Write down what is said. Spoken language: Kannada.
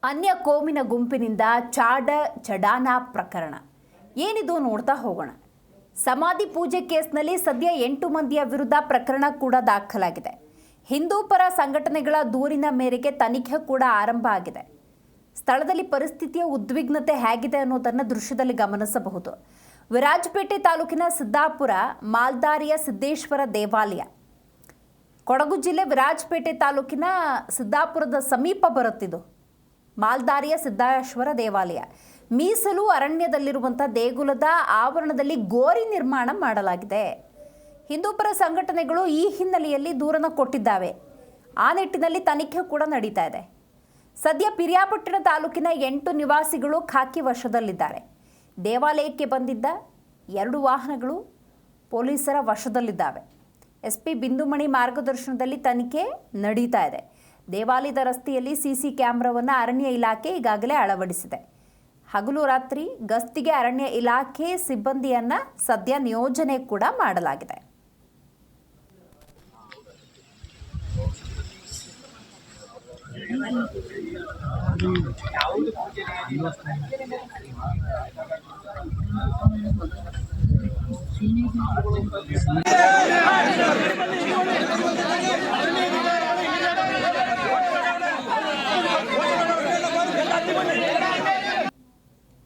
ಅನ್ಯ ಕೋಮಿನ ಗುಂಪಿನಿಂದ ಚಡಾನ ಪ್ರಕರಣ ಏನಿದು ನೋಡ್ತಾ ಹೋಗೋಣ. ಸಮಾಧಿ ಪೂಜೆ ಕೇಸ್ನಲ್ಲಿ ಸದ್ಯ 8 ಮಂದಿಯ ವಿರುದ್ಧ ಪ್ರಕರಣ ಕೂಡ ದಾಖಲಾಗಿದೆ. ಹಿಂದೂ ಪರ ಸಂಘಟನೆಗಳ ದೂರಿನ ಮೇರೆಗೆ ತನಿಖೆ ಕೂಡ ಆರಂಭ ಆಗಿದೆ. ಸ್ಥಳದಲ್ಲಿ ಪರಿಸ್ಥಿತಿಯ ಉದ್ವಿಗ್ನತೆ ಹೇಗಿದೆ ಅನ್ನೋದನ್ನು ದೃಶ್ಯದಲ್ಲಿ ಗಮನಿಸಬಹುದು. ವಿರಾಜಪೇಟೆ ತಾಲೂಕಿನ ಸಿದ್ದಾಪುರ ಮಾಲ್ದಾರಿಯ ಸಿದ್ದೇಶ್ವರ ದೇವಾಲಯ. ಕೊಡಗು ಜಿಲ್ಲೆ ವಿರಾಜಪೇಟೆ ತಾಲೂಕಿನ ಸಿದ್ದಾಪುರದ ಸಮೀಪ ಬರುತ್ತಿದ್ದು ಮಾಲ್ದಾರಿಯ ಸಿದ್ದೇಶ್ವರ ದೇವಾಲಯ. ಮೀಸಲು ಅರಣ್ಯದಲ್ಲಿರುವಂಥ ದೇಗುಲದ ಆವರಣದಲ್ಲಿ ಗೋರಿ ನಿರ್ಮಾಣ ಮಾಡಲಾಗಿದೆ. ಹಿಂದೂಪರ ಸಂಘಟನೆಗಳು ಈ ಹಿನ್ನೆಲೆಯಲ್ಲಿ ದೂರನ್ನು ಕೊಟ್ಟಿದ್ದಾವೆ. ಆ ನಿಟ್ಟಿನಲ್ಲಿ ತನಿಖೆ ಕೂಡ ನಡೀತಾ ಇದೆ. ಸದ್ಯ ಪಿರಿಯಾಪಟ್ಟಣ ತಾಲೂಕಿನ 8 ನಿವಾಸಿಗಳು ಖಾಕಿ ವಶದಲ್ಲಿದ್ದಾರೆ. ದೇವಾಲಯಕ್ಕೆ ಬಂದಿದ್ದ 2 ವಾಹನಗಳು ಪೊಲೀಸರ ವಶದಲ್ಲಿದ್ದಾವೆ. SP ಬಿಂದುಮಣಿ ಮಾರ್ಗದರ್ಶನದಲ್ಲಿ ತನಿಖೆ ನಡೀತಾ ಇದೆ. ದೇವಾಲಯದ ರಸ್ತೆಯಲ್ಲಿ CC ಕ್ಯಾಮೆರಾವನ್ನು ಅರಣ್ಯ ಇಲಾಖೆ ಈಗಾಗಲೇ ಅಳವಡಿಸಿದೆ. ಹಗಲು ರಾತ್ರಿ ಗಸ್ತಿಗೆ ಅರಣ್ಯ ಇಲಾಖೆ ಸಿಬ್ಬಂದಿಯನ್ನು ಸದ್ಯ ನಿಯೋಜನೆ ಕೂಡ ಮಾಡಲಾಗಿದೆ.